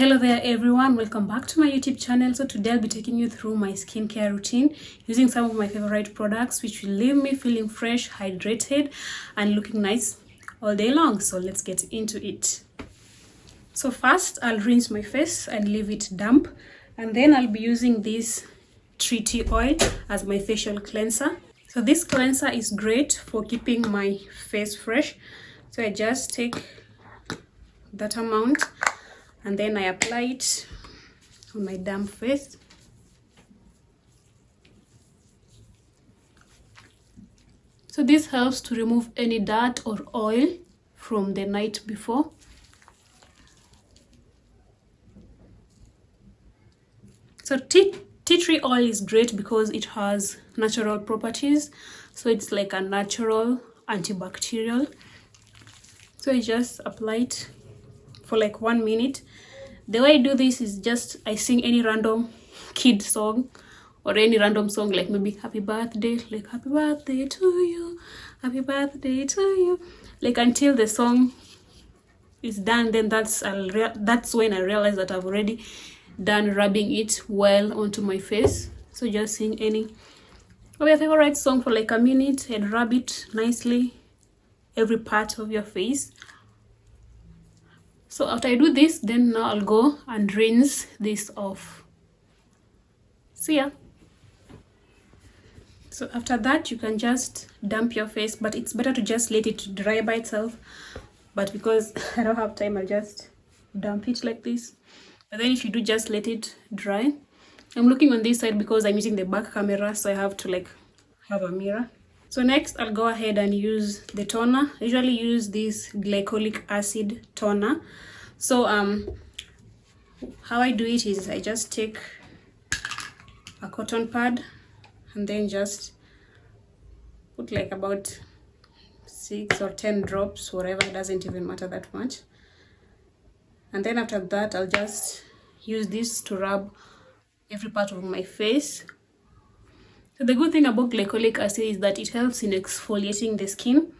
Hello there everyone, welcome back to my YouTube channel. So today I'll be taking you through my skincare routine using some of my favorite products which will leave me feeling fresh, hydrated and looking nice all day long. So let's get into it. So first I'll rinse my face and leave it damp, and then I'll be using this treaty oil as my facial cleanser. So this cleanser is great for keeping my face fresh. So I just take that amount and then I apply it on my damp face. So this helps to remove any dirt or oil from the night before. So tea tree oil is great because it has natural properties. So it's like a natural antibacterial. So I just apply it for like 1 minute. The way I do this is just I sing any random kid song or any random song, like maybe happy birthday, like happy birthday to you, happy birthday to you, like until the song is done. Then that's when I realize that I've already done rubbing it well onto my face. So just sing any of your favorite song for like a minute and rub it nicely every part of your face. So after I do this, then now I'll go and rinse this off. See ya. So after that, you can just damp your face, but it's better to just let it dry by itself. But because I don't have time, I'll just damp it like this. But then if you do just let it dry. I'm looking on this side because I'm using the back camera, so I have to like have a mirror. So next I'll go ahead and use the toner. I usually use this glycolic acid toner. So how I do it is I just take a cotton pad and then just put like about 6 or 10 drops, whatever, it doesn't even matter that much. And then after that I'll just use this to rub every part of my face. So the good thing about glycolic acid is that it helps in exfoliating the skin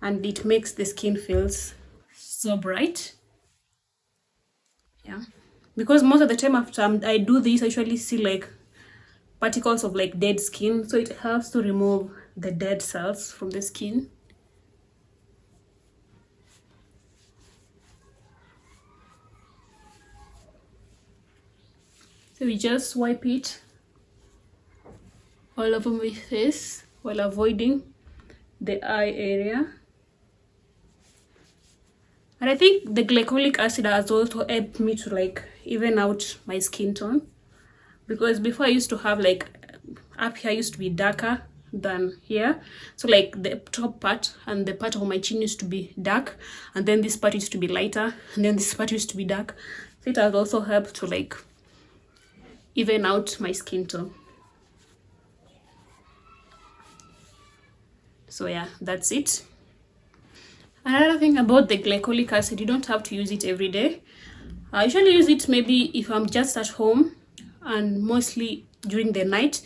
and it makes the skin feels so bright. Yeah, because most of the time after I do this, I usually see like particles of like dead skin, so it helps to remove the dead cells from the skin. So we just wipe it all over my face while avoiding the eye area. And I think the glycolic acid has also helped me to like even out my skin tone, because before I used to have like up here used to be darker than here. So like the top part and the part of my chin used to be dark, and then this part used to be lighter, and then this part used to be dark. So it has also helped to like even out my skin tone. So yeah, that's it. Another thing about the glycolic acid, you don't have to use it every day. I usually use it maybe if I'm just at home, and mostly during the night,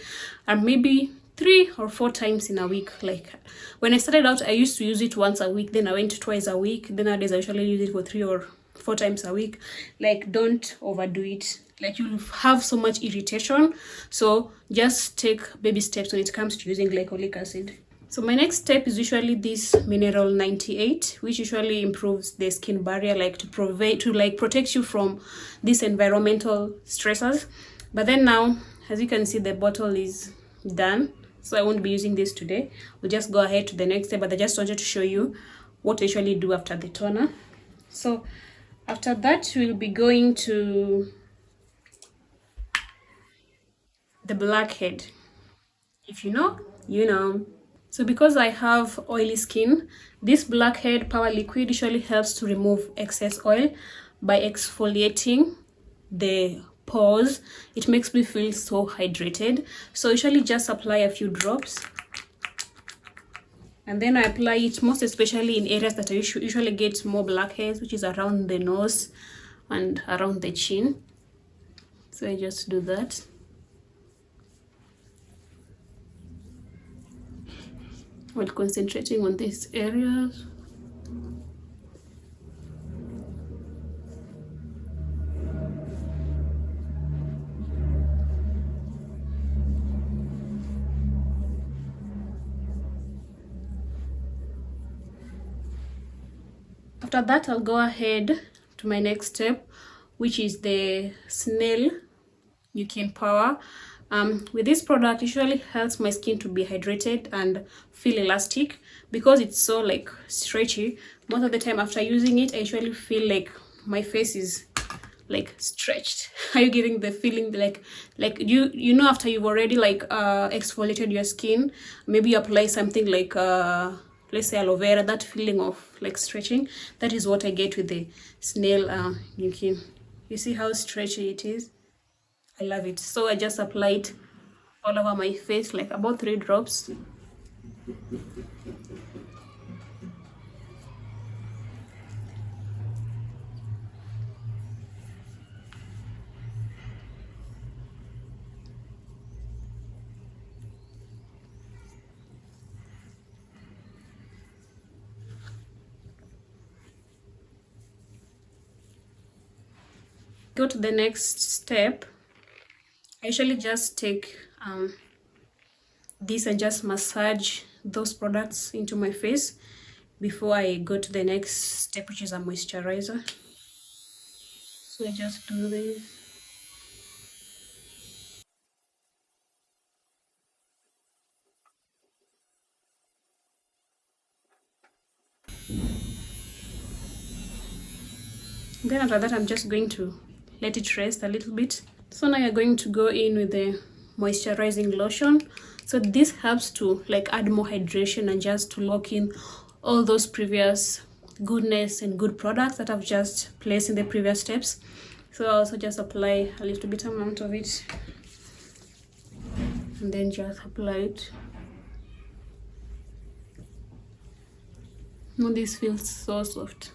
and maybe 3 or 4 times in a week. Like when I started out, I used to use it once a week, then I went twice a week, then nowadays I usually use it for 3 or 4 times a week. Like don't overdo it, like you'll have so much irritation. So just take baby steps when it comes to using glycolic acid. So my next step is usually this mineral 98, which usually improves the skin barrier, like to protect you from these environmental stressors. But then now, as you can see, the bottle is done, so I won't be using this today. We'll just go ahead to the next step, but I just wanted to show you what I usually do after the toner. So after that, we'll be going to the blackhead. If you know, you know. So because I have oily skin, this blackhead power liquid usually helps to remove excess oil by exfoliating the pores. It makes me feel so hydrated. So usually just apply a few drops, and then I apply it most especially in areas that I usually get more blackheads, which is around the nose and around the chin. So I just do that. While concentrating on these areas. After that, I'll go ahead to my next step, which is the snail Nukin Power. With this product, it usually helps my skin to be hydrated and feel elastic because it's so like stretchy. Most of the time after using it, I usually feel like my face is like stretched. Are you getting the feeling like you know, after you've already like exfoliated your skin, maybe you apply something like let's say aloe vera, that feeling of like stretching, that is what I get with the snail Nukin. You see how stretchy it is? I love it. So I just apply it all over my face, like about 3 drops. Go to the next step. I usually just take this and just massage those products into my face before I go to the next step, which is a moisturizer. So I just do this. Then after that, I'm just going to let it rest a little bit. So now you're going to go in with the moisturizing lotion. So this helps to like add more hydration and just to lock in all those previous goodness and good products that I've just placed in the previous steps. So I also just apply a little bit amount of it and then just apply it. Oh, this feels so soft.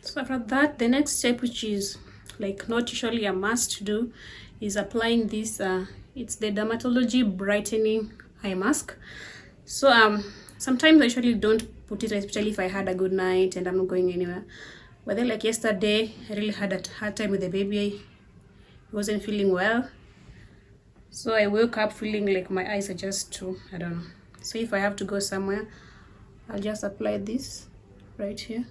So after that, the next step, which is like not usually a must to do, is applying this it's the Dermatology Brightening Eye Mask. So sometimes I usually don't put it, especially if I had a good night and I'm not going anywhere. But then like yesterday, I really had a hard time with the baby. I wasn't feeling well. So I woke up feeling like my eyes are just too, I don't know. So if I have to go somewhere, I'll just apply this right here.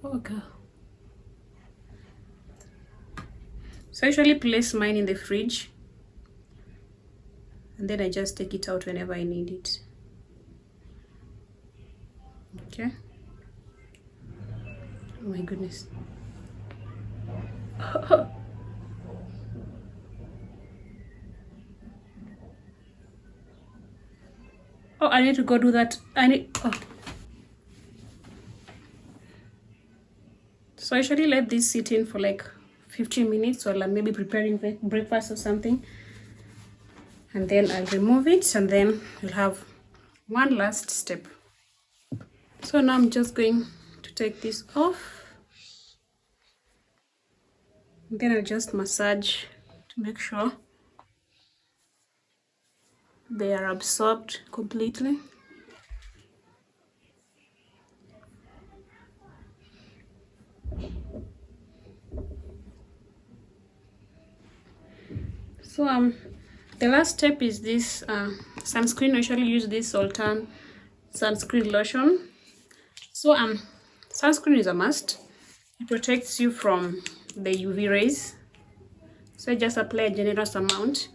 Okay. So I usually place mine in the fridge and then I just take it out whenever I need it. Okay. Oh my goodness. Oh, I need to go do that. So I usually let this sit in for like 15 minutes, or like maybe preparing breakfast or something. And then I'll remove it and then we'll have one last step. So now I'm just going to take this off. Then I'll just massage to make sure they are absorbed completely. So the last step is this sunscreen. I usually use this Sultan sunscreen lotion. So sunscreen is a must. It protects you from the UV rays. So I just apply a generous amount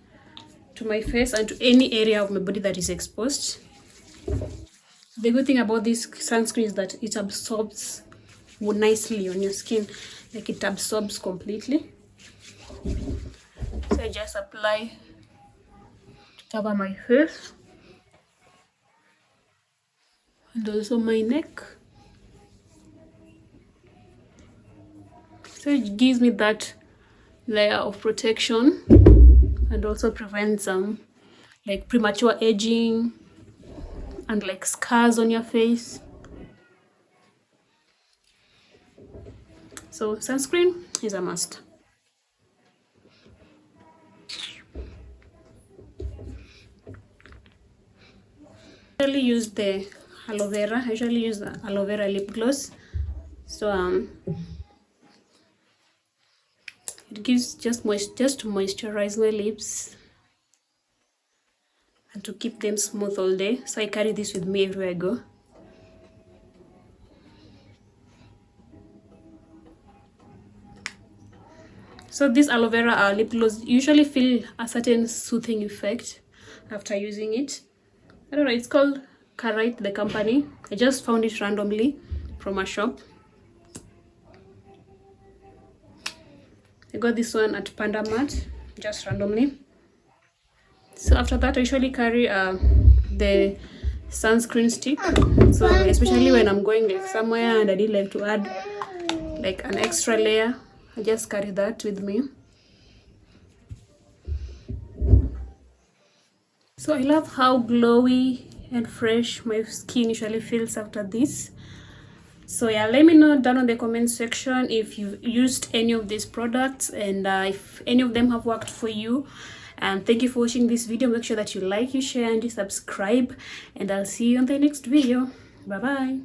to my face and to any area of my body that is exposed. The good thing about this sunscreen is that it absorbs nicely on your skin, like it absorbs completely. So I just apply to cover my face and also my neck. So it gives me that layer of protection and also prevents like premature aging and like scars on your face. So sunscreen is a must. I usually use the aloe vera. I usually use the aloe vera lip gloss. So it gives just to moisturize my lips and to keep them smooth all day. So I carry this with me everywhere I go. So this aloe vera lip gloss usually feel a certain soothing effect after using it. I don't know, it's called Cosrx, the company. I just found it randomly from a shop. I got this one at Panda Mart, just randomly. So after that, I usually carry the sunscreen stick. So especially when I'm going like somewhere and I did like to add like an extra layer, I just carry that with me. So I love how glowy and fresh my skin usually feels after this. So yeah, let me know down in the comment section if you've used any of these products and if any of them have worked for you. And thank you for watching this video. Make sure that you like, you share, and you subscribe, and I'll see you on the next video. Bye bye.